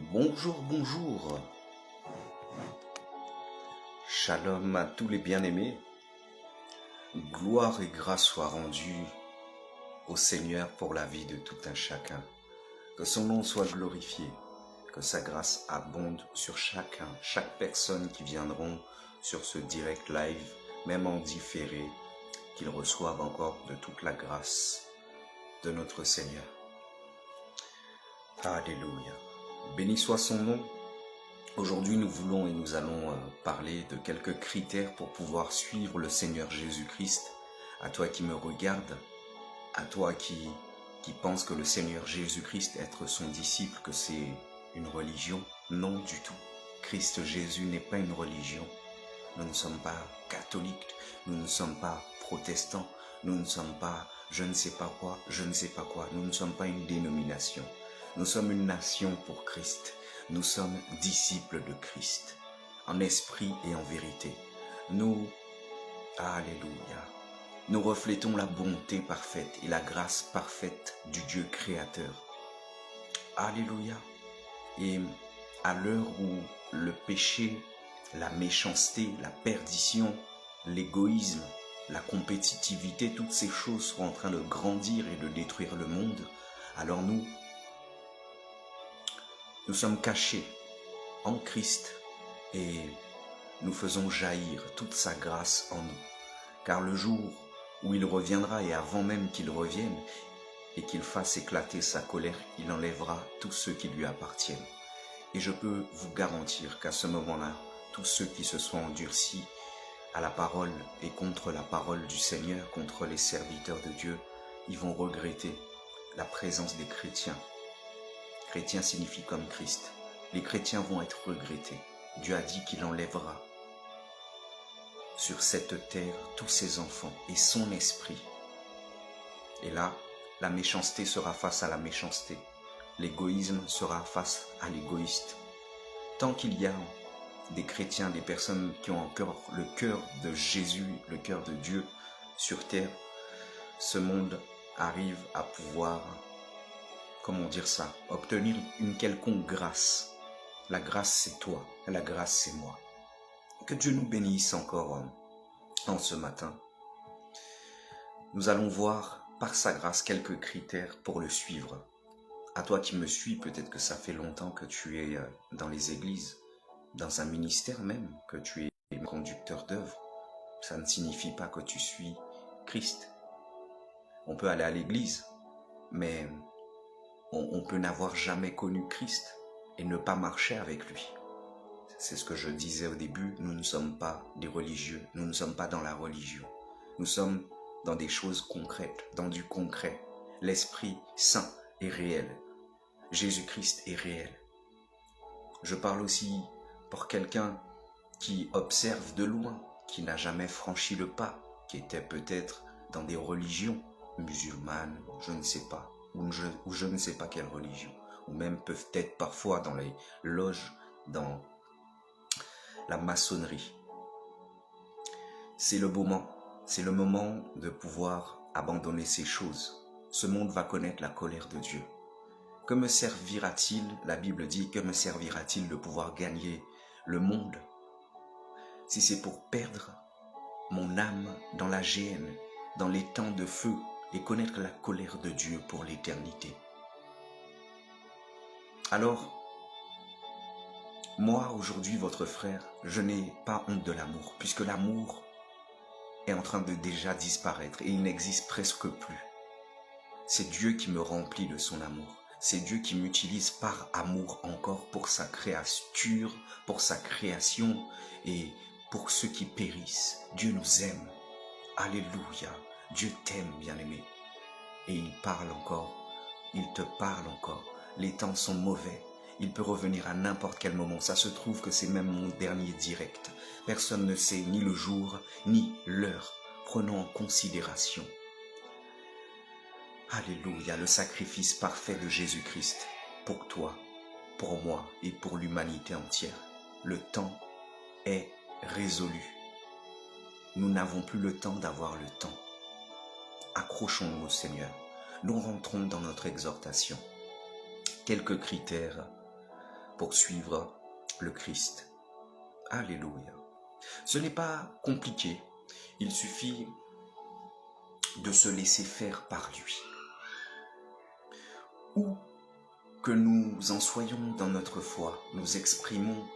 Bonjour, bonjour. Shalom à tous les bien-aimés. Gloire et grâce soient rendues au Seigneur pour la vie de tout un chacun. Que son nom soit glorifié, que sa grâce abonde sur chacun, chaque personne qui viendront sur ce direct live, même en différé, qu'ils reçoivent encore de toute la grâce de notre Seigneur. Alléluia. Béni soit son nom. Aujourd'hui, nous voulons et nous allons parler de quelques critères pour pouvoir suivre le Seigneur Jésus-Christ. À toi qui me regarde, à toi qui pense que le Seigneur Jésus-Christ, être son disciple, que c'est une religion, non du tout. Christ Jésus n'est pas une religion. Nous ne sommes pas catholiques, nous ne sommes pas protestants, nous ne sommes pas je ne sais pas quoi, nous ne sommes pas une dénomination. Nous sommes une nation pour Christ. Nous sommes disciples de Christ, en esprit et en vérité. Nous, alléluia, nous reflétons la bonté parfaite et la grâce parfaite du Dieu créateur. Alléluia. Et à l'heure où le péché, la méchanceté, la perdition, l'égoïsme, la compétitivité, toutes ces choses sont en train de grandir et de détruire le monde, alors nous sommes cachés en Christ et nous faisons jaillir toute sa grâce en nous. Car le jour où il reviendra, et avant même qu'il revienne et qu'il fasse éclater sa colère, il enlèvera tous ceux qui lui appartiennent. Et je peux vous garantir qu'à ce moment-là, tous ceux qui se sont endurcis à la parole et contre la parole du Seigneur, contre les serviteurs de Dieu, ils vont regretter la présence des chrétiens. Chrétien signifie comme Christ. Les chrétiens vont être regrettés. Dieu a dit qu'il enlèvera sur cette terre tous ses enfants et son esprit. Et là, la méchanceté sera face à la méchanceté. L'égoïsme sera face à l'égoïste. Tant qu'il y a des chrétiens, des personnes qui ont encore le cœur de Jésus, le cœur de Dieu sur terre, ce monde arrive à pouvoir, comment dire ça, obtenir une quelconque grâce. La grâce c'est toi, la grâce c'est moi. Que Dieu nous bénisse encore en ce matin. Nous allons voir par sa grâce quelques critères pour le suivre. À toi qui me suis, peut-être que ça fait longtemps que tu es dans les églises, dans un ministère même, que tu es conducteur d'œuvre. Ça ne signifie pas que tu suis Christ. On peut aller à l'église, mais on peut n'avoir jamais connu Christ et ne pas marcher avec lui. C'est ce que je disais au début, nous ne sommes pas des religieux, nous ne sommes pas dans la religion. Nous sommes dans des choses concrètes, dans du concret. L'Esprit Saint est réel. Jésus-Christ est réel. Je parle aussi pour quelqu'un qui observe de loin, qui n'a jamais franchi le pas, qui était peut-être dans des religions musulmanes, je ne sais pas, ou je ne sais pas quelle religion, ou même peut-être parfois dans les loges, dans la maçonnerie. C'est le moment de pouvoir abandonner ces choses. Ce monde va connaître la colère de Dieu. Que me servira-t-il, la Bible dit, que me servira-t-il de pouvoir gagner le monde si c'est pour perdre mon âme dans la géhenne, dans les temps de feu et connaître la colère de Dieu pour l'éternité? Alors, moi, aujourd'hui, votre frère, je n'ai pas honte de l'amour, puisque l'amour est en train de déjà disparaître et il n'existe presque plus. C'est Dieu qui me remplit de son amour. C'est Dieu qui m'utilise par amour encore pour sa créature, pour sa création et pour ceux qui périssent. Dieu nous aime. Alléluia. Dieu t'aime, bien-aimé. Et il parle encore. Il te parle encore. Les temps sont mauvais. Il peut revenir à n'importe quel moment. Ça se trouve que c'est même mon dernier direct. Personne ne sait ni le jour, ni l'heure. Prenons en considération. Alléluia, le sacrifice parfait de Jésus-Christ pour toi, pour moi et pour l'humanité entière. Le temps est résolu. Nous n'avons plus le temps d'avoir le temps. Accrochons-nous au Seigneur. Nous rentrons dans notre exhortation. Quelques critères pour suivre le Christ. Alléluia. Ce n'est pas compliqué, il suffit de se laisser faire par lui. Où que nous en soyons dans notre foi, nous exprimons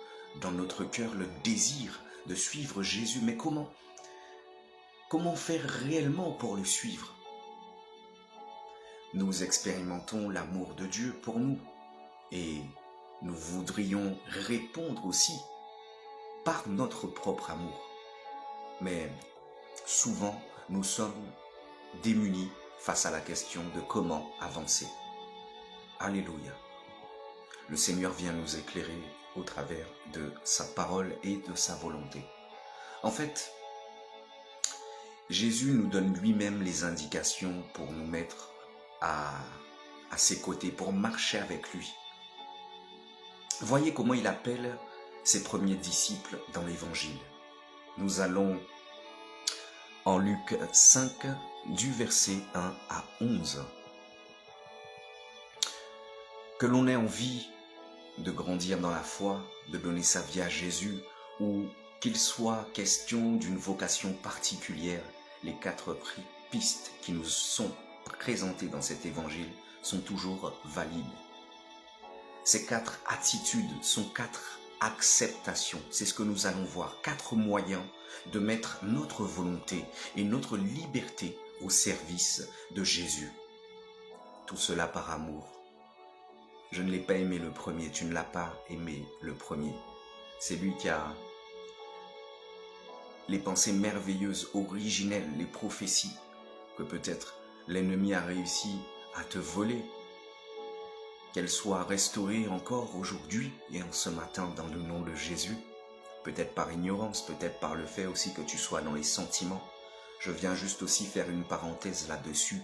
dans notre cœur le désir de suivre Jésus. Mais comment faire réellement pour le suivre? Nous expérimentons l'amour de Dieu pour nous et nous voudrions répondre aussi par notre propre amour. Mais souvent, nous sommes démunis face à la question de comment avancer. Alléluia. Le Seigneur vient nous éclairer au travers de sa parole et de sa volonté. En fait, Jésus nous donne lui-même les indications pour nous mettre à ses côtés, pour marcher avec lui. Voyez comment il appelle ses premiers disciples dans l'Évangile. Nous allons en Luc 5, du verset 1 à 11. Que l'on ait envie de grandir dans la foi, de donner sa vie à Jésus, ou qu'il soit question d'une vocation particulière, les 4 pistes qui nous sont présentées dans cet évangile sont toujours valides. Ces 4 attitudes sont 4 acceptations. C'est ce que nous allons voir. 4 moyens de mettre notre volonté et notre liberté au service de Jésus. Tout cela par amour. Je ne l'ai pas aimé le premier, tu ne l'as pas aimé le premier. C'est lui qui a les pensées merveilleuses, originelles, les prophéties que peut-être l'ennemi a réussi à te voler, qu'elles soient restaurées encore aujourd'hui et en ce matin dans le nom de Jésus, peut-être par ignorance, peut-être par le fait aussi que tu sois dans les sentiments. Je viens juste aussi faire une parenthèse là-dessus.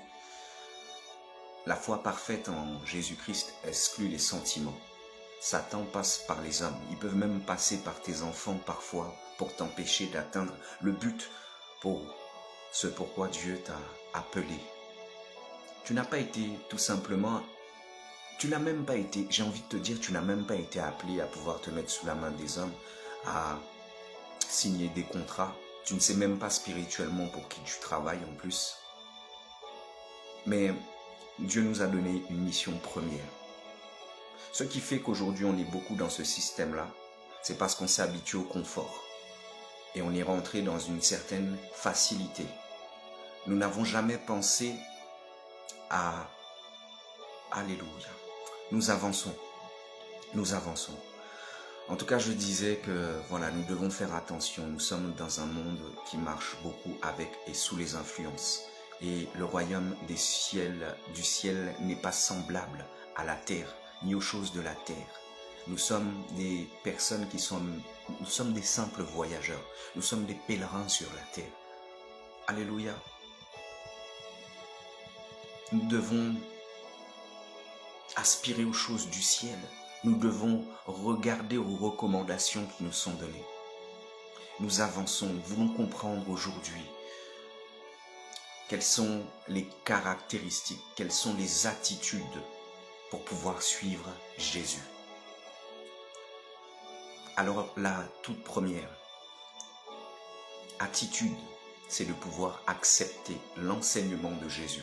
La foi parfaite en Jésus-Christ exclut les sentiments. Satan passe par les hommes. Ils peuvent même passer par tes enfants parfois pour t'empêcher d'atteindre le but pour ce pourquoi Dieu t'a appelé. Tu n'as pas été tout simplement, tu n'as même pas été, j'ai envie de te dire, tu n'as même pas été appelé à pouvoir te mettre sous la main des hommes, à signer des contrats. Tu ne sais même pas spirituellement pour qui tu travailles en plus. Mais Dieu nous a donné une mission première. Ce qui fait qu'aujourd'hui on est beaucoup dans ce système-là, c'est parce qu'on s'est habitué au confort. Et on est rentré dans une certaine facilité. Nous n'avons jamais pensé à... Alléluia. Nous avançons. Nous avançons. En tout cas, je disais que voilà, nous devons faire attention. Nous sommes dans un monde qui marche beaucoup avec et sous les influences. Et le royaume du ciel n'est pas semblable à la terre, ni aux choses de la terre. Nous sommes des personnes nous sommes des simples voyageurs. Nous sommes des pèlerins sur la terre. Alléluia. Nous devons aspirer aux choses du ciel. Nous devons regarder aux recommandations qui nous sont données. Nous avançons, nous voulons comprendre aujourd'hui quelles sont les caractéristiques, quelles sont les attitudes pour pouvoir suivre Jésus. Alors la toute première attitude, c'est de pouvoir accepter l'enseignement de Jésus.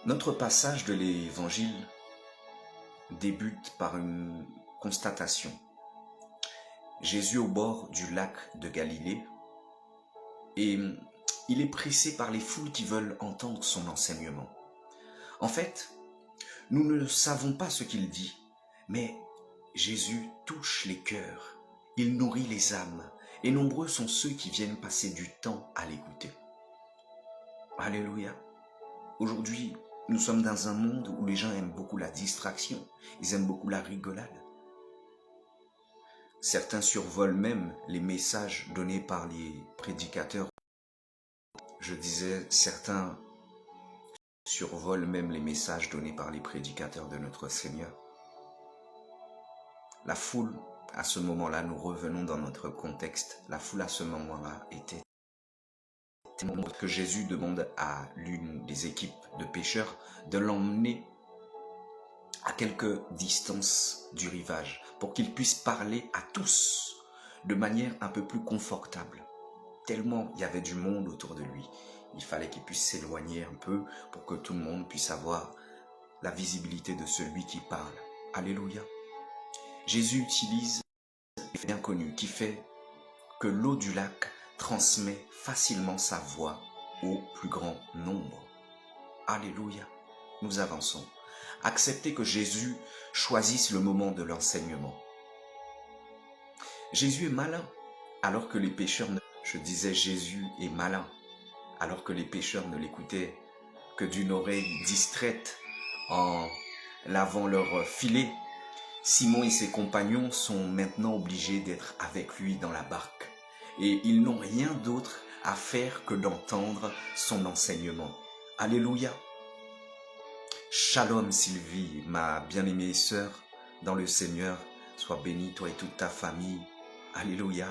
Notre passage de l'Évangile débute par une constatation. Jésus au bord du lac de Galilée et il est pressé par les foules qui veulent entendre son enseignement. En fait, nous ne savons pas ce qu'il dit, mais Jésus touche les cœurs, il nourrit les âmes et nombreux sont ceux qui viennent passer du temps à l'écouter. Alléluia. Aujourd'hui, nous sommes dans un monde où les gens aiment beaucoup la distraction, ils aiment beaucoup la rigolade. Certains survolent même les messages donnés par les prédicateurs. Je disais, certains survolent même les messages donnés par les prédicateurs de notre Seigneur. La foule, à ce moment-là, nous revenons dans notre contexte, la foule à ce moment-là était que Jésus demande à l'une des équipes de pêcheurs de l'emmener à quelques distances du rivage, pour qu'il puisse parler à tous de manière un peu plus confortable. Tellement il y avait du monde autour de lui, il fallait qu'il puisse s'éloigner un peu pour que tout le monde puisse avoir la visibilité de celui qui parle. Alléluia. Jésus utilise l'effet bien connu qui fait que l'eau du lac transmet facilement sa voix au plus grand nombre. Alléluia. Nous avançons. Acceptez que Jésus choisisse le moment de l'enseignement. Jésus est malin, alors que les pécheurs ne... Je disais Jésus est malin, alors que les pécheurs ne l'écoutaient que d'une oreille distraite en lavant leur filet. Simon et ses compagnons sont maintenant obligés d'être avec lui dans la barque. Et ils n'ont rien d'autre à faire que d'entendre son enseignement. Alléluia. Shalom Sylvie, ma bien-aimée sœur dans le Seigneur. Sois bénie, toi et toute ta famille. Alléluia.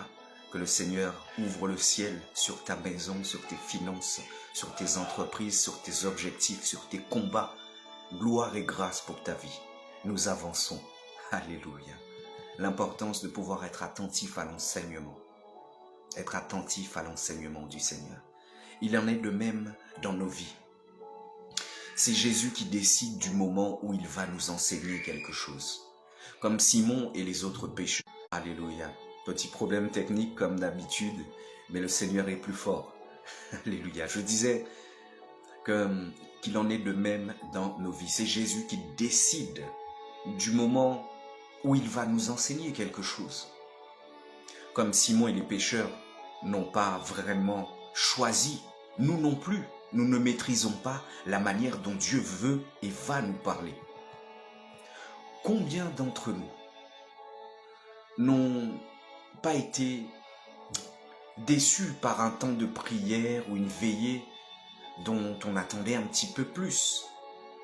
Que le Seigneur ouvre le ciel sur ta maison, sur tes finances, sur tes entreprises, sur tes objectifs, sur tes combats. Gloire et grâce pour ta vie. Nous avançons. Alléluia. L'importance de pouvoir être attentif à l'enseignement. Être attentif à l'enseignement du Seigneur. Il en est de même dans nos vies. C'est Jésus qui décide du moment où il va nous enseigner quelque chose. Comme Simon et les autres pécheurs. Alléluia. Petit problème technique comme d'habitude, mais le Seigneur est plus fort. Alléluia. Je disais qu'il en est de même dans nos vies. C'est Jésus qui décide du moment où il va nous enseigner quelque chose. Comme Simon et les pécheurs n'ont pas vraiment choisi, nous non plus, nous ne maîtrisons pas la manière dont Dieu veut et va nous parler. Combien d'entre nous n'ont pas été déçus par un temps de prière ou une veillée dont on attendait un petit peu plus,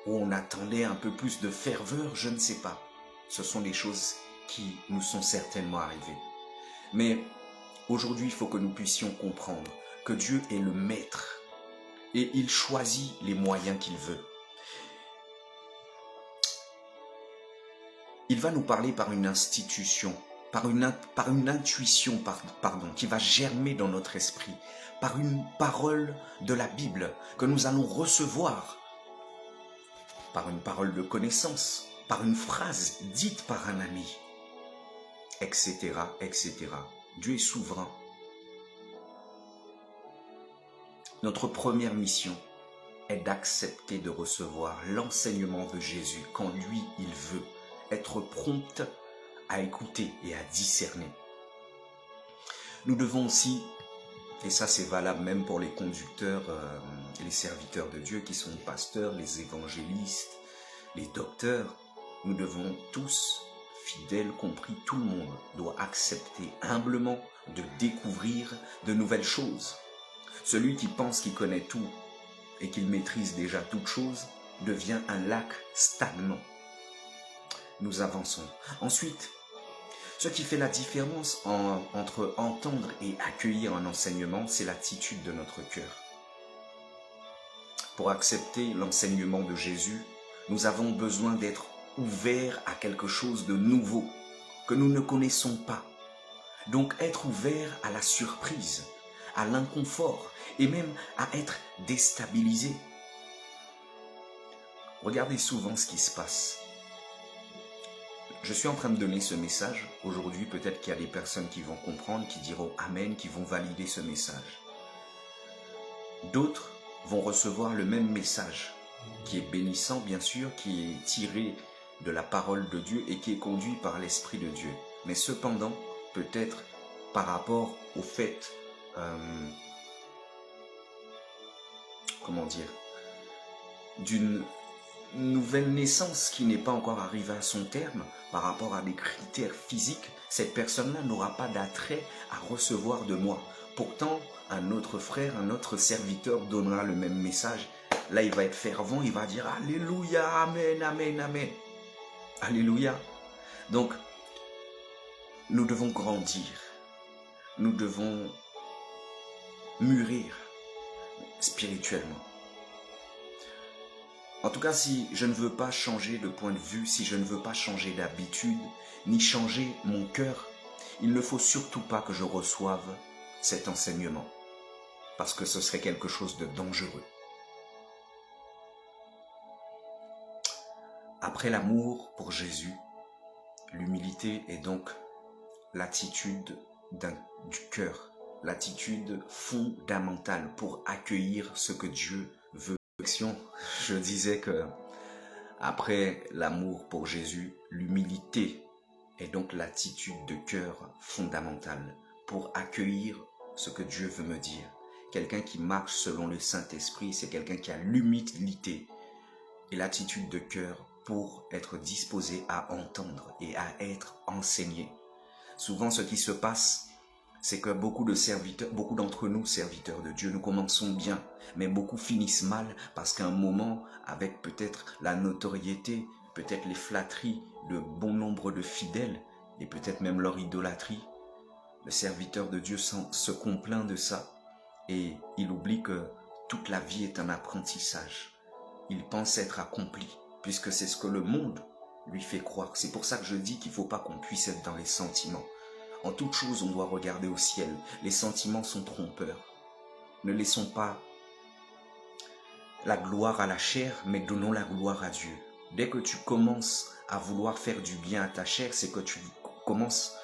où on attendait un peu plus de ferveur, je ne sais pas. Ce sont des choses qui nous sont certainement arrivées. Mais aujourd'hui, il faut que nous puissions comprendre que Dieu est le maître et il choisit les moyens qu'il veut. Il va nous parler par une institution, par une intuition, qui va germer dans notre esprit, par une parole de la Bible que nous allons recevoir, par une parole de connaissance, par une phrase dite par un ami, etc., etc. Dieu est souverain. Notre première mission est d'accepter de recevoir l'enseignement de Jésus quand lui, il veut, être prompt à écouter et à discerner. Nous devons aussi, et ça c'est valable même pour les conducteurs et les serviteurs de Dieu qui sont les pasteurs, les évangélistes, les docteurs, nous devons tous, fidèles compris, tout le monde doit accepter humblement de découvrir de nouvelles choses. Celui qui pense qu'il connaît tout et qu'il maîtrise déjà toutes choses devient un lac stagnant. Nous avançons. Ensuite, ce qui fait la différence entre entendre et accueillir un enseignement, c'est l'attitude de notre cœur. Pour accepter l'enseignement de Jésus, nous avons besoin d'être ouverts à quelque chose de nouveau, que nous ne connaissons pas. Donc être ouvert à la surprise, à l'inconfort et même à être déstabilisé. Regardez souvent ce qui se passe. Je suis en train de donner ce message. Aujourd'hui, peut-être qu'il y a des personnes qui vont comprendre, qui diront Amen, qui vont valider ce message. D'autres vont recevoir le même message, qui est bénissant, bien sûr, qui est tiré de la parole de Dieu et qui est conduit par l'Esprit de Dieu. Mais cependant, peut-être par rapport au fait, d'une nouvelle naissance qui n'est pas encore arrivée à son terme, par rapport à des critères physiques, cette personne-là n'aura pas d'attrait à recevoir de moi. Pourtant, un autre frère, un autre serviteur donnera le même message. Là, il va être fervent, il va dire Alléluia, Amen, Amen, Amen. Alléluia. Donc, nous devons grandir. Nous devons mûrir spirituellement. En tout cas, si je ne veux pas changer de point de vue, si je ne veux pas changer d'habitude, ni changer mon cœur, il ne faut surtout pas que je reçoive cet enseignement, parce que ce serait quelque chose de dangereux. Après l'amour pour Jésus, l'humilité est donc l'attitude du cœur, l'attitude fondamentale pour accueillir ce que Dieu veut. Je disais que après l'amour pour Jésus, l'humilité est donc l'attitude de cœur fondamentale pour accueillir ce que Dieu veut me dire. Quelqu'un qui marche selon le Saint-Esprit, c'est quelqu'un qui a l'humilité et l'attitude de cœur pour être disposé à entendre et à être enseigné. Souvent, ce qui se passe, c'est que beaucoup d'entre nous, serviteurs de Dieu, nous commençons bien, mais beaucoup finissent mal parce qu'à un moment, avec peut-être la notoriété, peut-être les flatteries de bon nombre de fidèles et peut-être même leur idolâtrie, le serviteur de Dieu se complaint de ça et il oublie que toute la vie est un apprentissage. Il pense être accompli puisque c'est ce que le monde lui fait croire. C'est pour ça que je dis qu'il ne faut pas qu'on puisse être dans les sentiments. En toute chose, on doit regarder au ciel. Les sentiments sont trompeurs. Ne laissons pas la gloire à la chair, mais donnons la gloire à Dieu. Dès que tu commences à vouloir faire du bien à ta chair, c'est que tu commences...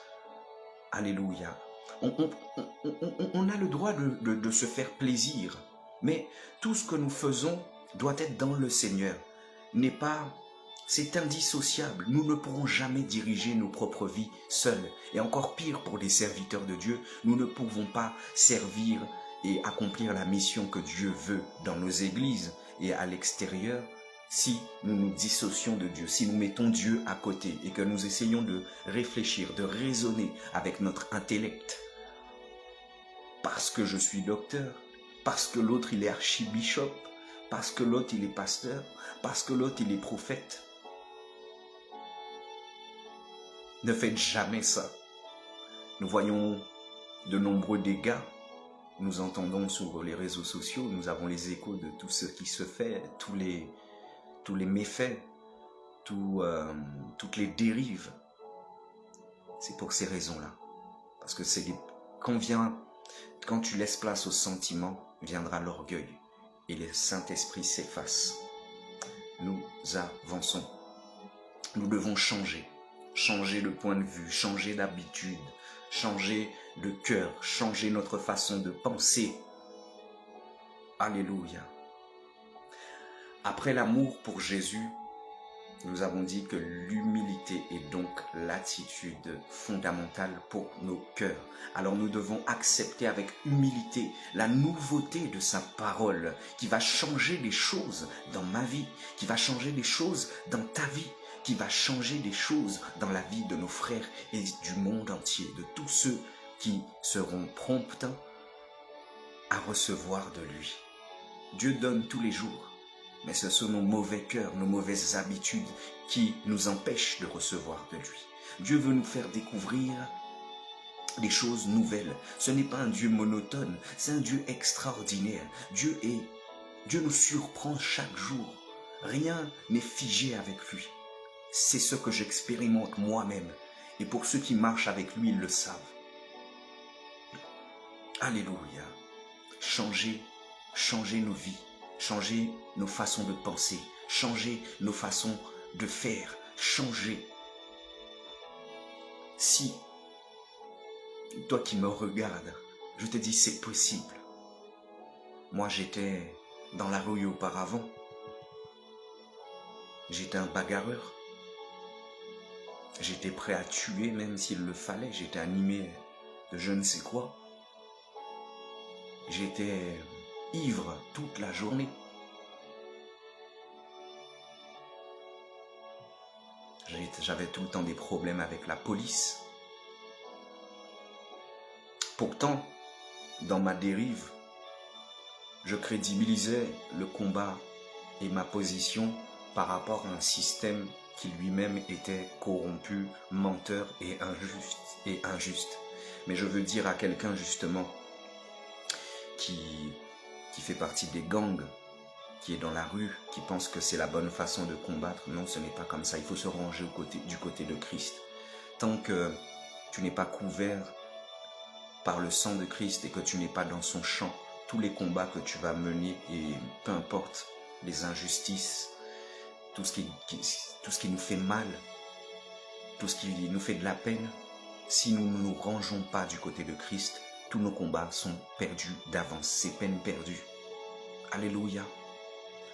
Alléluia. On a le droit de se faire plaisir, mais tout ce que nous faisons doit être dans le Seigneur. C'est indissociable. Nous ne pourrons jamais diriger nos propres vies seuls. Et encore pire pour les serviteurs de Dieu, nous ne pouvons pas servir et accomplir la mission que Dieu veut dans nos églises et à l'extérieur si nous nous dissocions de Dieu, si nous mettons Dieu à côté et que nous essayons de réfléchir, de raisonner avec notre intellect. Parce que je suis docteur, parce que l'autre il est archibishop, parce que l'autre il est pasteur, parce que l'autre il est prophète. Ne faites jamais ça. Nous voyons de nombreux dégâts. Nous entendons sur les réseaux sociaux, nous avons les échos de tout ce qui se fait, tous les méfaits, toutes les dérives. C'est pour ces raisons-là. Parce que quand tu laisses place au sentiment, viendra l'orgueil et le Saint-Esprit s'efface. Nous avançons. Nous devons changer de point de vue, changer d'habitude, changer de cœur, changer notre façon de penser. Alléluia. Après l'amour pour Jésus, nous avons dit que l'humilité est donc l'attitude fondamentale pour nos cœurs. Alors nous devons accepter avec humilité la nouveauté de sa parole qui va changer des choses dans ma vie, qui va changer des choses dans ta vie, qui va changer des choses dans la vie de nos frères et du monde entier, de tous ceux qui seront prompts à recevoir de lui. Dieu donne tous les jours. Mais ce sont nos mauvais cœurs, nos mauvaises habitudes qui nous empêchent de recevoir de lui. Dieu veut nous faire découvrir des choses nouvelles. Ce n'est pas un Dieu monotone, c'est un Dieu extraordinaire. Dieu nous surprend chaque jour. Rien n'est figé avec lui. C'est ce que j'expérimente moi-même. Et pour ceux qui marchent avec lui, ils le savent. Alléluia. Changer nos vies. Changer nos façons de penser, changer nos façons de faire, changer. Si, toi qui me regardes, je te dis c'est possible. Moi j'étais dans la rue auparavant. J'étais un bagarreur. J'étais prêt à tuer même s'il le fallait. J'étais animé de je ne sais quoi. J'étais ivre toute la journée. J'avais tout le temps des problèmes avec la police. Pourtant, dans ma dérive, je crédibilisais le combat et ma position par rapport à un système qui lui-même était corrompu, menteur et injuste. Mais je veux dire à quelqu'un justement qui fait partie des gangs, qui est dans la rue, qui pense que c'est la bonne façon de combattre. Non, ce n'est pas comme ça. Il faut se ranger du côté de Christ. Tant que tu n'es pas couvert par le sang de Christ et que tu n'es pas dans son champ, tous les combats que tu vas mener, et peu importe les injustices, tout ce qui nous fait mal, tout ce qui nous fait de la peine, si nous ne nous rangeons pas du côté de Christ, tous nos combats sont perdus d'avance, c'est peine perdue. Alléluia.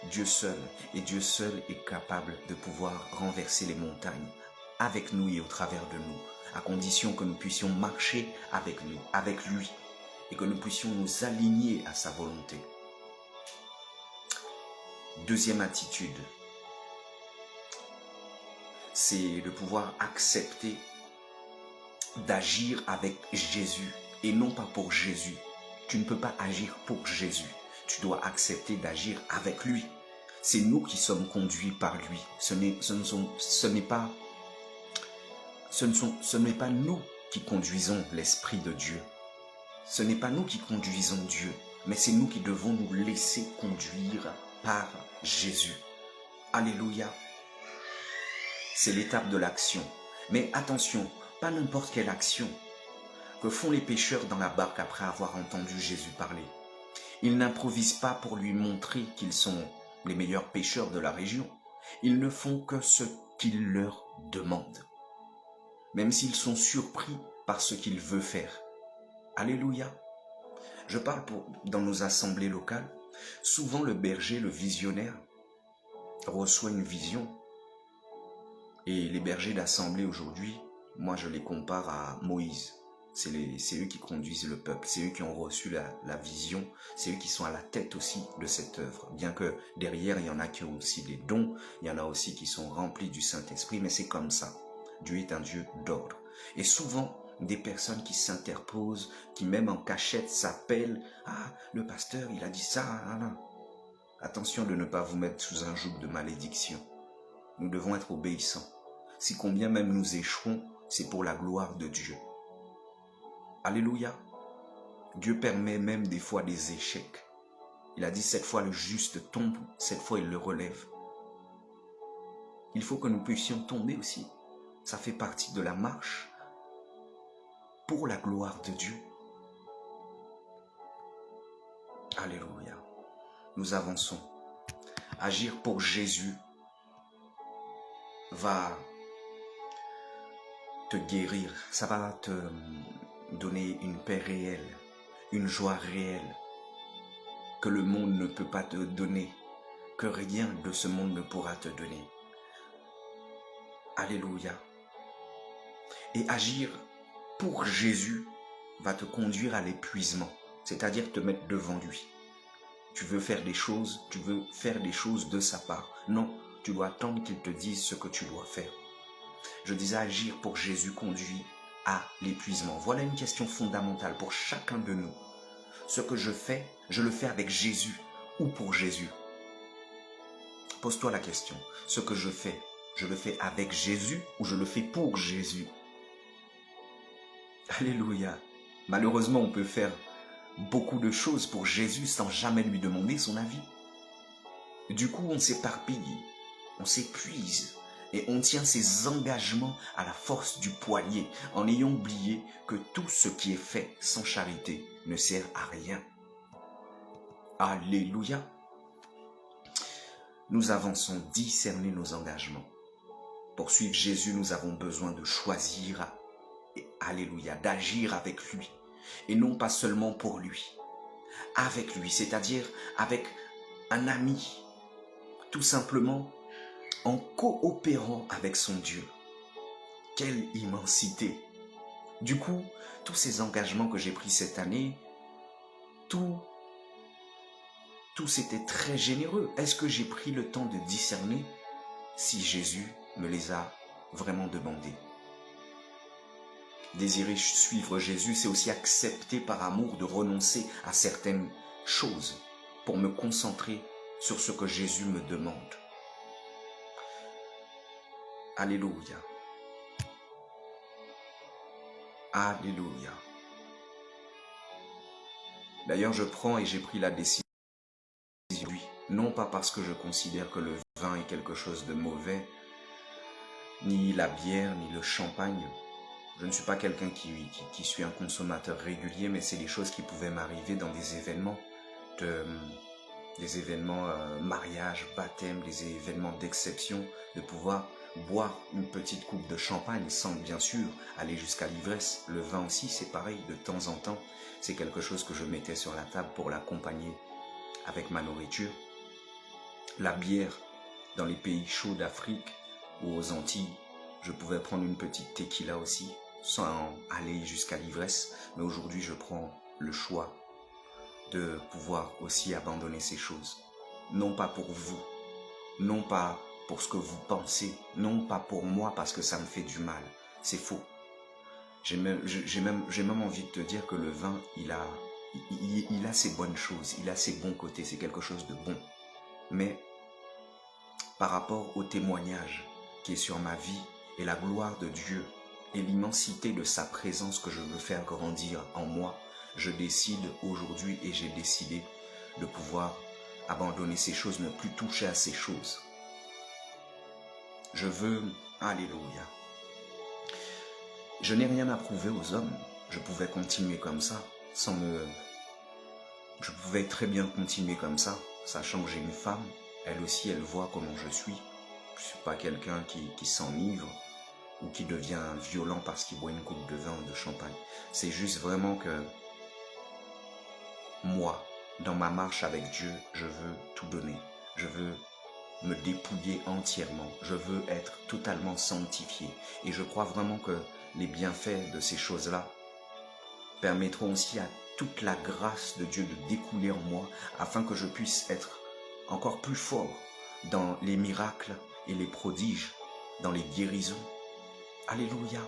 Dieu seul est capable de pouvoir renverser les montagnes avec nous et au travers de nous, à condition que nous puissions marcher avec nous, avec lui, et que nous puissions nous aligner à sa volonté. Deuxième attitude, c'est de pouvoir accepter d'agir avec Jésus et non pas pour Jésus. Tu ne peux pas agir pour Jésus. Tu dois accepter d'agir avec lui. C'est nous qui sommes conduits par lui. Ce n'est pas nous qui conduisons l'Esprit de Dieu. Ce n'est pas nous qui conduisons Dieu, mais c'est nous qui devons nous laisser conduire par Jésus. Alléluia. C'est l'étape de l'action. Mais attention, pas n'importe quelle action. Que font les pécheurs dans la barque après avoir entendu Jésus parler? Ils n'improvisent pas pour lui montrer qu'ils sont les meilleurs pêcheurs de la région. Ils ne font que ce qu'il leur demande, même s'ils sont surpris par ce qu'il veut faire. Alléluia. Je parle dans nos assemblées locales. Souvent le berger, le visionnaire, reçoit une vision. Et les bergers d'assemblée aujourd'hui, moi je les compare à Moïse. C'est eux qui conduisent le peuple, c'est eux qui ont reçu la vision, c'est eux qui sont à la tête aussi de cette œuvre. Bien que derrière, il y en a qui ont aussi des dons, il y en a aussi qui sont remplis du Saint-Esprit, mais c'est comme ça. Dieu est un Dieu d'ordre. Et souvent, des personnes qui s'interposent, qui même en cachette s'appellent « Ah, le pasteur, il a dit ça, hein. » Attention de ne pas vous mettre sous un joug de malédiction. Nous devons être obéissants. Si combien même nous échouons, c'est pour la gloire de Dieu. Alléluia. Dieu permet même des fois des échecs. Il a dit 7 fois le juste tombe, 7 fois il le relève. Il faut que nous puissions tomber aussi. Ça fait partie de la marche pour la gloire de Dieu. Alléluia. Nous avançons. Agir pour Jésus va te guérir. Ça va te donner une paix réelle, une joie réelle que le monde ne peut pas te donner, que rien de ce monde ne pourra te donner. Alléluia. Et agir pour Jésus va te conduire à l'épuisement, c'est-à-dire te mettre devant lui. Tu veux faire des choses de sa part. Non, tu dois attendre qu'il te dise ce que tu dois faire. Je disais agir pour Jésus conduit à l'épuisement. Voilà une question fondamentale pour chacun de nous. Ce que je fais, je le fais avec Jésus ou pour Jésus? Pose-toi la question. Ce que je le fais avec Jésus ou je le fais pour Jésus? Alléluia. Malheureusement, on peut faire beaucoup de choses pour Jésus sans jamais lui demander son avis. Du coup, on s'éparpille, on s'épuise et on tient ses engagements à la force du poignet en ayant oublié que tout ce qui est fait sans charité ne sert à rien. Alléluia. Nous avançons, discerner nos engagements. Pour suivre Jésus, nous avons besoin de choisir, alléluia, d'agir avec lui. Et non pas seulement pour lui. Avec lui, c'est-à-dire avec un ami. Tout simplement en coopérant avec son Dieu. Quelle immensité! Du coup, tous ces engagements que j'ai pris cette année, tout c'était très généreux. Est-ce que j'ai pris le temps de discerner si Jésus me les a vraiment demandés? Désirer suivre Jésus, c'est aussi accepter par amour de renoncer à certaines choses pour me concentrer sur ce que Jésus me demande. Alléluia. Alléluia. D'ailleurs, j'ai pris la décision Non pas parce que je considère que le vin est quelque chose de mauvais, ni la bière, ni le champagne. Je ne suis pas quelqu'un qui suis un consommateur régulier, mais c'est des choses qui pouvaient m'arriver dans des événements, des événements mariage, baptême, des événements d'exception, de pouvoir boire une petite coupe de champagne sans bien sûr aller jusqu'à l'ivresse. Le vin aussi, c'est pareil, de temps en temps, c'est quelque chose que je mettais sur la table pour l'accompagner avec ma nourriture. La bière, dans les pays chauds d'Afrique ou aux Antilles, je pouvais prendre une petite tequila aussi, sans aller jusqu'à l'ivresse. Mais aujourd'hui, je prends le choix de pouvoir aussi abandonner ces choses. Non pas pour vous, non pas pour ce que vous pensez, non pas pour moi parce que ça me fait du mal. C'est faux. J'ai même envie de te dire que le vin, il a ses bonnes choses, il a ses bons côtés, c'est quelque chose de bon. Mais par rapport au témoignage qui est sur ma vie et la gloire de Dieu et l'immensité de sa présence que je veux faire grandir en moi, je décide aujourd'hui et j'ai décidé de pouvoir abandonner ces choses, ne plus toucher à ces choses. Je veux, alléluia. Je n'ai rien à prouver aux hommes. Je pouvais continuer comme ça, Je pouvais très bien continuer comme ça, sachant que j'ai une femme. Elle aussi, elle voit comment je suis. Je ne suis pas quelqu'un qui s'enivre ou qui devient violent parce qu'il boit une coupe de vin ou de champagne. C'est juste vraiment que moi, dans ma marche avec Dieu, je veux tout donner. Je veux me dépouiller entièrement. Je veux être totalement sanctifié. Et je crois vraiment que les bienfaits de ces choses-là permettront aussi à toute la grâce de Dieu de découler en moi afin que je puisse être encore plus fort dans les miracles et les prodiges, dans les guérisons. Alléluia.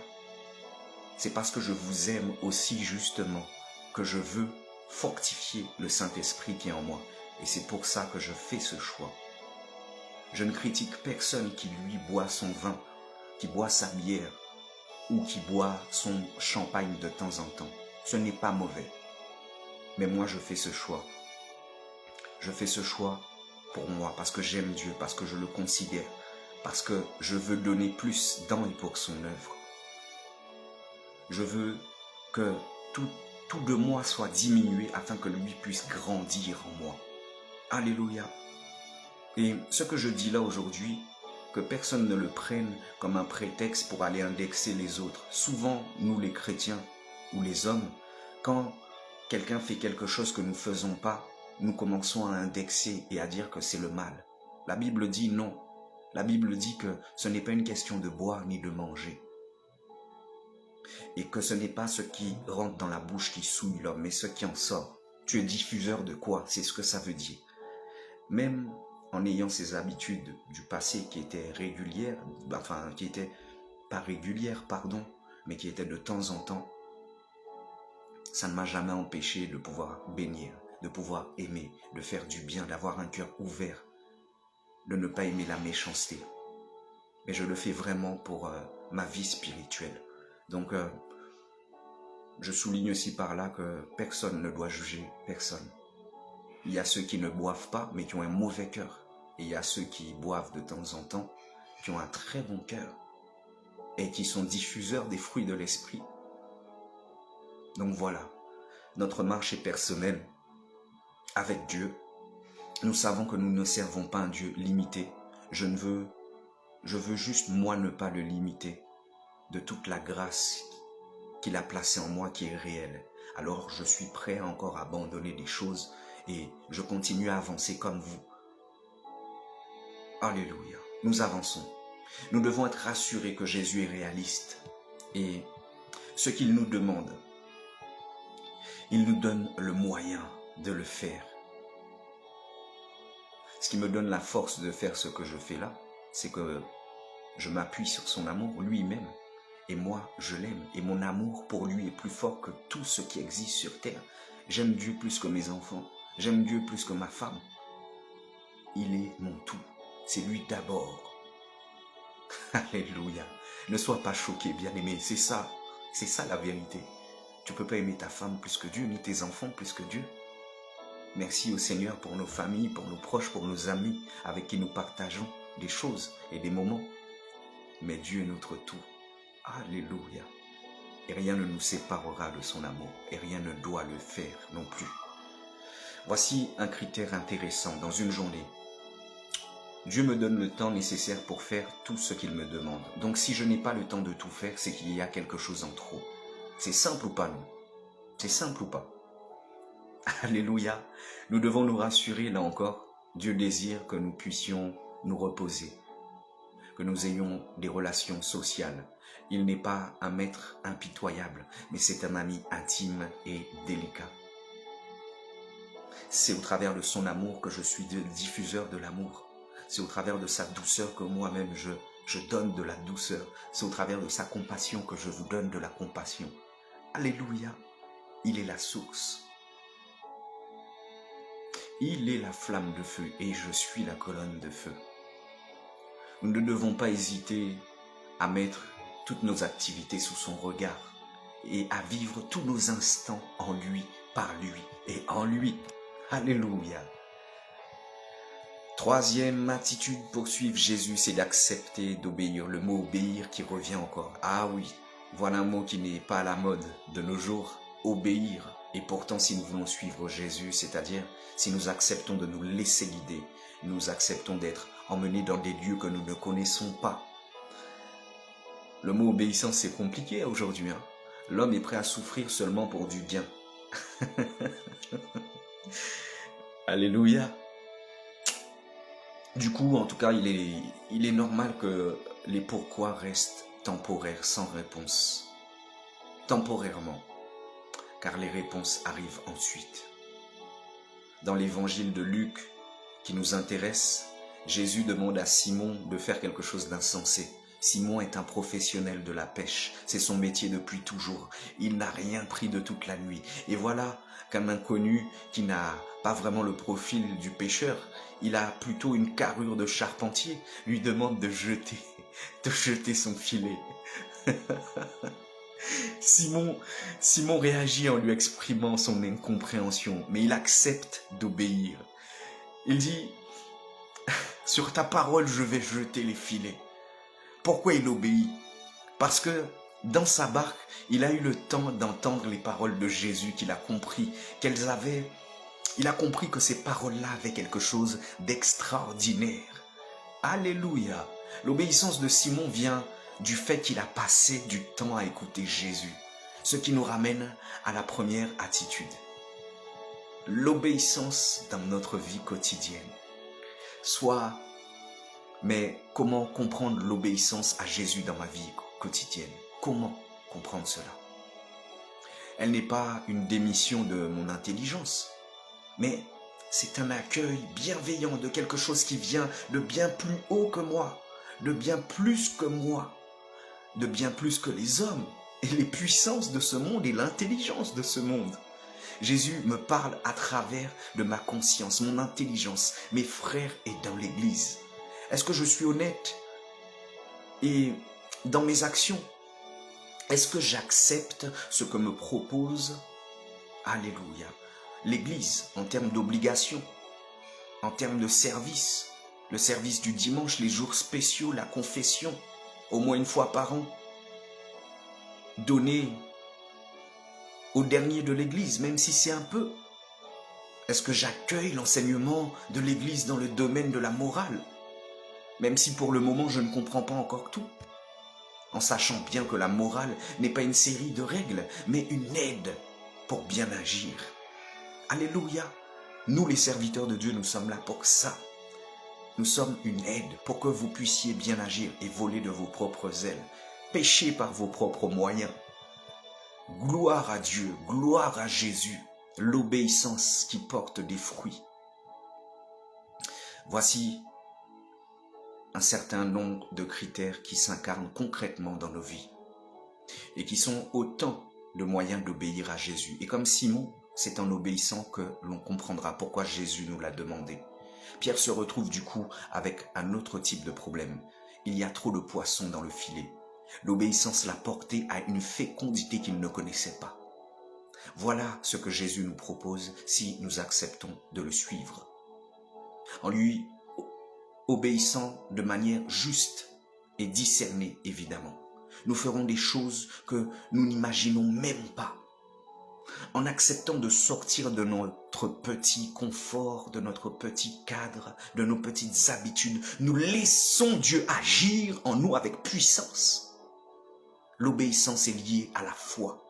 C'est parce que je vous aime aussi justement que je veux fortifier le Saint-Esprit qui est en moi. Et c'est pour ça que je fais ce choix. Je ne critique personne qui lui boit son vin, qui boit sa bière ou qui boit son champagne de temps en temps. Ce n'est pas mauvais. Mais moi, je fais ce choix. Je fais ce choix pour moi parce que j'aime Dieu, parce que je le considère, parce que je veux donner plus dans et pour son œuvre. Je veux que tout de moi soit diminué afin que lui puisse grandir en moi. Alléluia. Et ce que je dis là aujourd'hui, que personne ne le prenne comme un prétexte pour aller indexer les autres. Souvent, nous les chrétiens ou les hommes, quand quelqu'un fait quelque chose que nous ne faisons pas, nous commençons à indexer et à dire que c'est le mal. La Bible dit non. La Bible dit que ce n'est pas une question de boire ni de manger. Et que ce n'est pas ce qui rentre dans la bouche qui souille l'homme, mais ce qui en sort. Tu es diffuseur de quoi? C'est ce que ça veut dire. Même en ayant ces habitudes du passé qui étaient régulières, enfin qui étaient pas régulières, pardon, mais qui étaient de temps en temps, ça ne m'a jamais empêché de pouvoir bénir, de pouvoir aimer, de faire du bien, d'avoir un cœur ouvert, de ne pas aimer la méchanceté. Mais je le fais vraiment pour ma vie spirituelle. Donc, je souligne aussi par là que personne ne doit juger personne. Il y a ceux qui ne boivent pas, mais qui ont un mauvais cœur. Et il y a ceux qui boivent de temps en temps, qui ont un très bon cœur et qui sont diffuseurs des fruits de l'esprit. Donc voilà, notre marche est personnelle avec Dieu. Nous savons que nous ne servons pas un Dieu limité. Je veux juste moi ne pas le limiter de toute la grâce qu'il a placée en moi qui est réelle. Alors je suis prêt à encore abandonner des choses et je continue à avancer comme vous. Alléluia. Nous avançons. Nous devons être rassurés que Jésus est réaliste. Et ce qu'il nous demande, il nous donne le moyen de le faire. Ce qui me donne la force de faire ce que je fais là, c'est que je m'appuie sur son amour, lui-même. Et moi, je l'aime. Et mon amour pour lui est plus fort que tout ce qui existe sur terre. J'aime Dieu plus que mes enfants. J'aime Dieu plus que ma femme. Il est mon tout. C'est lui d'abord. Alléluia. Ne sois pas choqué, bien-aimé. C'est ça la vérité. Tu ne peux pas aimer ta femme plus que Dieu, ni tes enfants plus que Dieu. Merci au Seigneur pour nos familles, pour nos proches, pour nos amis avec qui nous partageons des choses et des moments. Mais Dieu est notre tout. Alléluia. Et rien ne nous séparera de son amour. Et rien ne doit le faire non plus. Voici un critère intéressant dans une journée. Dieu me donne le temps nécessaire pour faire tout ce qu'il me demande. Donc si je n'ai pas le temps de tout faire, c'est qu'il y a quelque chose en trop. C'est simple ou pas, non? C'est simple ou pas? Alléluia. Nous devons nous rassurer, là encore. Dieu désire que nous puissions nous reposer, que nous ayons des relations sociales. Il n'est pas un maître impitoyable, mais c'est un ami intime et délicat. C'est au travers de son amour que je suis le diffuseur de l'amour. C'est au travers de sa douceur que moi-même je donne de la douceur. C'est au travers de sa compassion que je vous donne de la compassion. Alléluia. Il est la source. Il est la flamme de feu et je suis la colonne de feu. Nous ne devons pas hésiter à mettre toutes nos activités sous son regard et à vivre tous nos instants en lui, par lui et en lui. Alléluia. Troisième attitude pour suivre Jésus, c'est d'accepter d'obéir. Le mot obéir qui revient encore. Ah oui, voilà un mot qui n'est pas à la mode de nos jours. Obéir. Et pourtant, si nous voulons suivre Jésus, c'est-à-dire si nous acceptons de nous laisser guider, nous acceptons d'être emmenés dans des lieux que nous ne connaissons pas. Le mot obéissance, c'est compliqué aujourd'hui. L'homme est prêt à souffrir seulement pour du bien. Alléluia. Du coup, en tout cas, il est normal que les pourquoi restent temporaires, sans réponse. Temporairement, car les réponses arrivent ensuite. Dans l'évangile de Luc, qui nous intéresse, Jésus demande à Simon de faire quelque chose d'insensé. Simon est un professionnel de la pêche, c'est son métier depuis toujours. Il n'a rien pris de toute la nuit. Et voilà qu'un inconnu qui n'a pas vraiment le profil du pêcheur, il a plutôt une carrure de charpentier, lui demande de jeter son filet. Simon réagit en lui exprimant son incompréhension, mais il accepte d'obéir. Il dit, sur ta parole, je vais jeter les filets. Pourquoi il obéit? Parce que dans sa barque, il a eu le temps d'entendre les paroles de Jésus qu'il a compris, il a compris que ces paroles-là avaient quelque chose d'extraordinaire. Alléluia! L'obéissance de Simon vient du fait qu'il a passé du temps à écouter Jésus, ce qui nous ramène à la première attitude. L'obéissance dans notre vie quotidienne. Mais comment comprendre l'obéissance à Jésus dans ma vie quotidienne? Comment comprendre cela? Elle n'est pas une démission de mon intelligence, mais c'est un accueil bienveillant de quelque chose qui vient de bien plus haut que moi, de bien plus que moi, de bien plus que les hommes et les puissances de ce monde et l'intelligence de ce monde. Jésus me parle à travers de ma conscience, mon intelligence, mes frères et dans l'Église. Est-ce que je suis honnête? Et dans mes actions, est-ce que j'accepte ce que me propose, alléluia, l'Église en termes d'obligation, en termes de service, le service du dimanche, les jours spéciaux, la confession, au moins une fois par an, donner au dernier de l'Église, même si c'est un peu. Est-ce que j'accueille l'enseignement de l'Église dans le domaine de la morale, même si pour le moment je ne comprends pas encore tout, en sachant bien que la morale n'est pas une série de règles, mais une aide pour bien agir. Alléluia. Nous les serviteurs de Dieu, nous sommes là pour ça. Nous sommes une aide pour que vous puissiez bien agir et voler de vos propres ailes, pécher par vos propres moyens. Gloire à Dieu, gloire à Jésus, l'obéissance qui porte des fruits. Voici un certain nombre de critères qui s'incarnent concrètement dans nos vies et qui sont autant de moyens d'obéir à Jésus. Et comme Simon, c'est en obéissant que l'on comprendra pourquoi Jésus nous l'a demandé. Pierre se retrouve du coup avec un autre type de problème. Il y a trop de poissons dans le filet. L'obéissance l'a porté à une fécondité qu'il ne connaissait pas. Voilà ce que Jésus nous propose si nous acceptons de le suivre. En lui obéissant de manière juste et discernée, évidemment. Nous ferons des choses que nous n'imaginons même pas. En acceptant de sortir de notre petit confort, de notre petit cadre, de nos petites habitudes, nous laissons Dieu agir en nous avec puissance. L'obéissance est liée à la foi.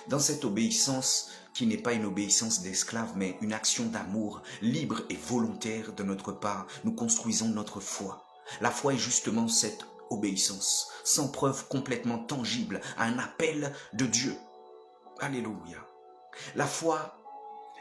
Dans cette obéissance, qui n'est pas une obéissance d'esclave, mais une action d'amour libre et volontaire de notre part, nous construisons notre foi. La foi est justement cette obéissance, sans preuve complètement tangible, à un appel de Dieu. Alléluia. La foi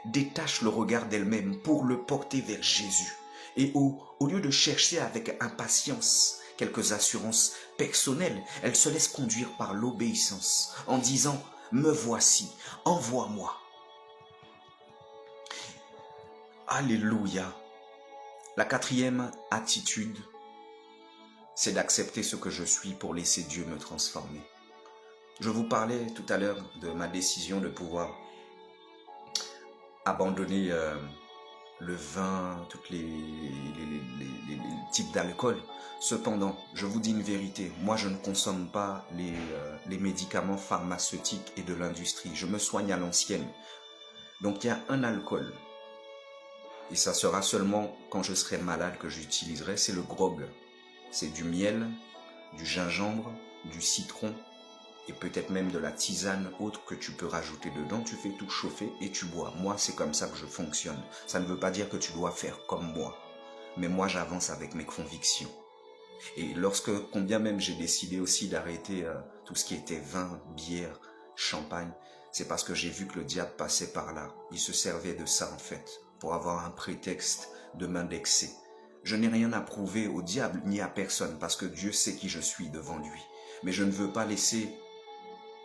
détache le regard d'elle-même pour le porter vers Jésus. Et au lieu de chercher avec impatience quelques assurances personnelles, elle se laisse conduire par l'obéissance en disant « Me voici, envoie-moi ». Alléluia. La quatrième attitude, c'est d'accepter ce que je suis pour laisser Dieu me transformer. Je vous parlais tout à l'heure de ma décision de pouvoir abandonner le vin, tous les types d'alcool. Cependant, je vous dis une vérité, moi je ne consomme pas les médicaments pharmaceutiques et de l'industrie. Je me soigne à l'ancienne. Donc il y a un alcool, et ça sera seulement quand je serai malade que j'utiliserai, c'est le grog. C'est du miel, du gingembre, du citron, et peut-être même de la tisane autre que tu peux rajouter dedans. Tu fais tout chauffer et tu bois. Moi, c'est comme ça que je fonctionne. Ça ne veut pas dire que tu dois faire comme moi. Mais moi, j'avance avec mes convictions. Et combien même j'ai décidé aussi d'arrêter tout ce qui était vin, bière, champagne, c'est parce que j'ai vu que le diable passait par là. Il se servait de ça en fait, pour avoir un prétexte de m'indexer. Je n'ai rien à prouver au diable ni à personne parce que Dieu sait qui je suis devant lui. Mais je ne veux pas laisser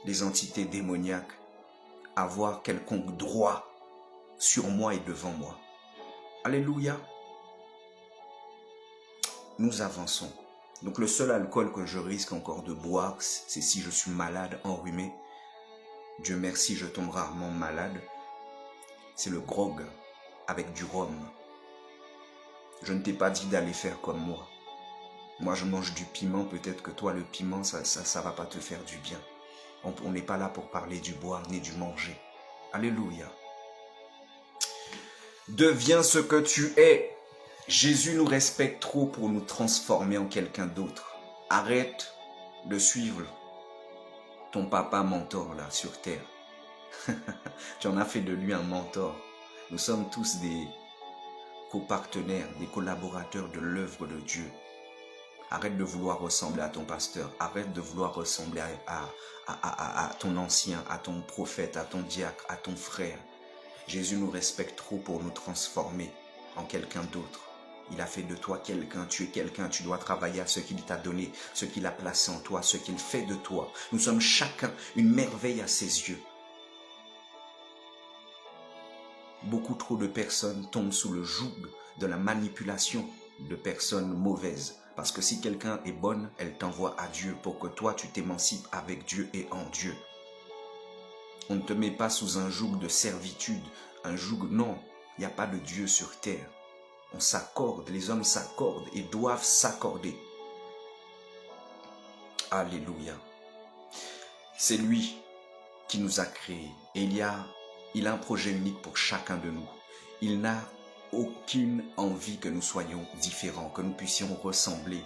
les entités démoniaques avoir quelconque droit sur moi et devant moi. Alléluia. Nous avançons. Donc le seul alcool que je risque encore de boire, c'est si je suis malade, enrhumé. Dieu merci, je tombe rarement malade. C'est le grog avec du rhum. Je ne t'ai pas dit d'aller faire comme moi. Moi je mange du piment, peut-être que toi le piment ça va pas te faire du bien. On n'est pas là pour parler du boire ni du manger. Alléluia. Deviens ce que tu es. Jésus nous respecte trop pour nous transformer en quelqu'un d'autre. Arrête de suivre ton papa mentor là sur terre. Tu en as fait de lui un mentor. Nous sommes tous des copartenaires, des collaborateurs de l'œuvre de Dieu. Arrête de vouloir ressembler à ton pasteur. Arrête de vouloir ressembler à ton ancien, à ton prophète, à ton diacre, à ton frère. Jésus nous respecte trop pour nous transformer en quelqu'un d'autre. Il a fait de toi quelqu'un, tu es quelqu'un, tu dois travailler à ce qu'il t'a donné, ce qu'il a placé en toi, ce qu'il fait de toi. Nous sommes chacun une merveille à ses yeux. Beaucoup trop de personnes tombent sous le joug de la manipulation de personnes mauvaises. Parce que si quelqu'un est bonne, elle t'envoie à Dieu pour que toi, tu t'émancipes avec Dieu et en Dieu. On ne te met pas sous un joug de servitude, un joug, non, il n'y a pas de Dieu sur terre. On s'accorde, les hommes s'accordent et doivent s'accorder. Alléluia. C'est lui qui nous a créés et il a un projet unique pour chacun de nous. Il n'a aucune envie que nous soyons différents, que nous puissions ressembler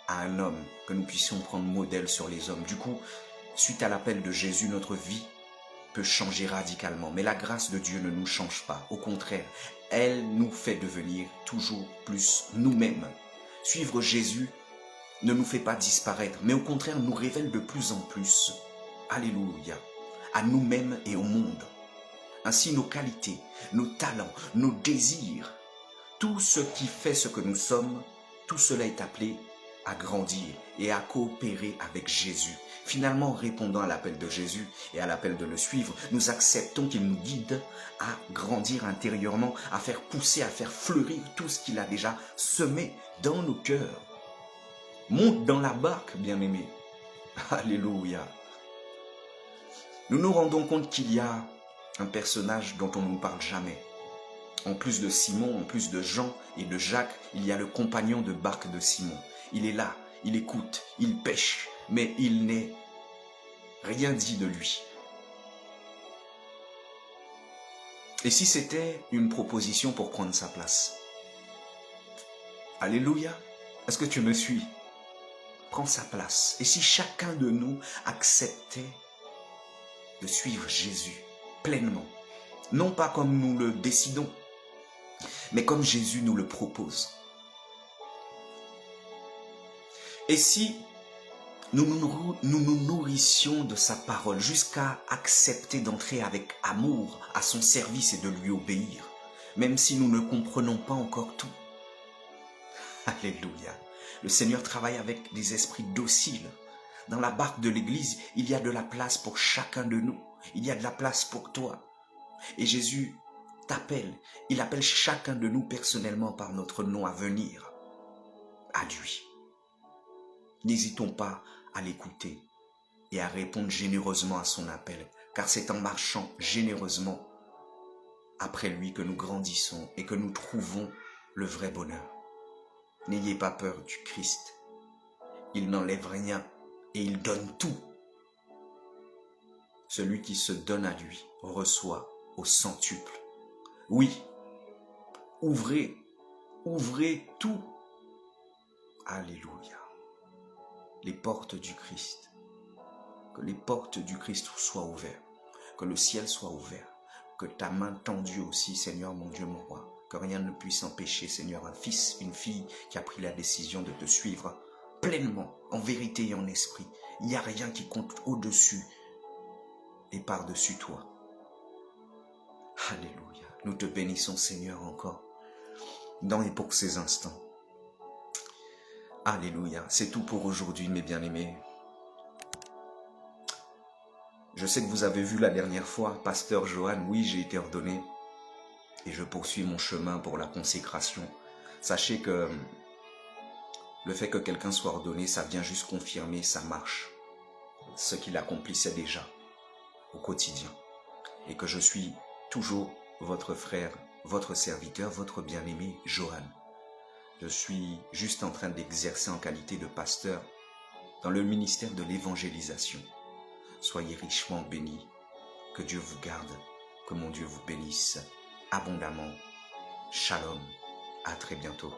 à un homme, que nous puissions prendre modèle sur les hommes. Du coup, suite à l'appel de Jésus, notre vie peut changer radicalement. Mais la grâce de Dieu ne nous change pas. Au contraire, elle nous fait devenir toujours plus nous-mêmes. Suivre Jésus ne nous fait pas disparaître, mais au contraire nous révèle de plus en plus, alléluia, à nous-mêmes et au monde. Ainsi nos qualités, nos talents, nos désirs, tout ce qui fait ce que nous sommes, tout cela est appelé à grandir et à coopérer avec Jésus. Finalement, répondant à l'appel de Jésus et à l'appel de le suivre, nous acceptons qu'il nous guide à grandir intérieurement, à faire pousser, à faire fleurir tout ce qu'il a déjà semé dans nos cœurs. Monte dans la barque, bien-aimé. Alléluia. Nous nous rendons compte qu'il y a un personnage dont on ne nous parle jamais. En plus de Simon, en plus de Jean et de Jacques, il y a le compagnon de barque de Simon. Il est là, il écoute, il pêche, mais il n'est rien dit de lui. Et si c'était une proposition pour prendre sa place? Alléluia. Est-ce que tu me suis? Prends sa place. Et si chacun de nous acceptait de suivre Jésus pleinement, non pas comme nous le décidons, mais comme Jésus nous le propose. Et si nous nous nourrissions de sa parole jusqu'à accepter d'entrer avec amour à son service et de lui obéir, même si nous ne comprenons pas encore tout. Alléluia. Le Seigneur travaille avec des esprits dociles. Dans la barque de l'Église, il y a de la place pour chacun de nous. Il y a de la place pour toi. Et Jésus t'appelle. Il appelle chacun de nous personnellement par notre nom à venir à lui. N'hésitons pas à l'écouter et à répondre généreusement à son appel, car c'est en marchant généreusement après lui que nous grandissons et que nous trouvons le vrai bonheur. N'ayez pas peur du Christ. Il n'enlève rien et il donne tout. Celui qui se donne à lui reçoit au centuple. Oui, ouvrez tout. Alléluia. Les portes du Christ. Que les portes du Christ soient ouvertes. Que le ciel soit ouvert. Que ta main tendue aussi, Seigneur mon Dieu, mon roi. Que rien ne puisse empêcher, Seigneur, un fils, une fille qui a pris la décision de te suivre pleinement, en vérité et en esprit. Il n'y a rien qui compte au-dessus et par-dessus toi. Alléluia. Nous te bénissons, Seigneur, encore dans et pour ces instants. Alléluia. C'est tout pour aujourd'hui, mes bien-aimés. Je sais que vous avez vu la dernière fois, Pasteur Johan, oui, j'ai été ordonné et je poursuis mon chemin pour la consécration. Sachez que le fait que quelqu'un soit ordonné, ça vient juste confirmer sa marche, ce qu'il accomplissait déjà au quotidien. Et que je suis toujours votre frère, votre serviteur, votre bien-aimé, Johan. Je suis juste en train d'exercer en qualité de pasteur dans le ministère de l'évangélisation. Soyez richement bénis, que Dieu vous garde, que mon Dieu vous bénisse abondamment. Shalom, à très bientôt.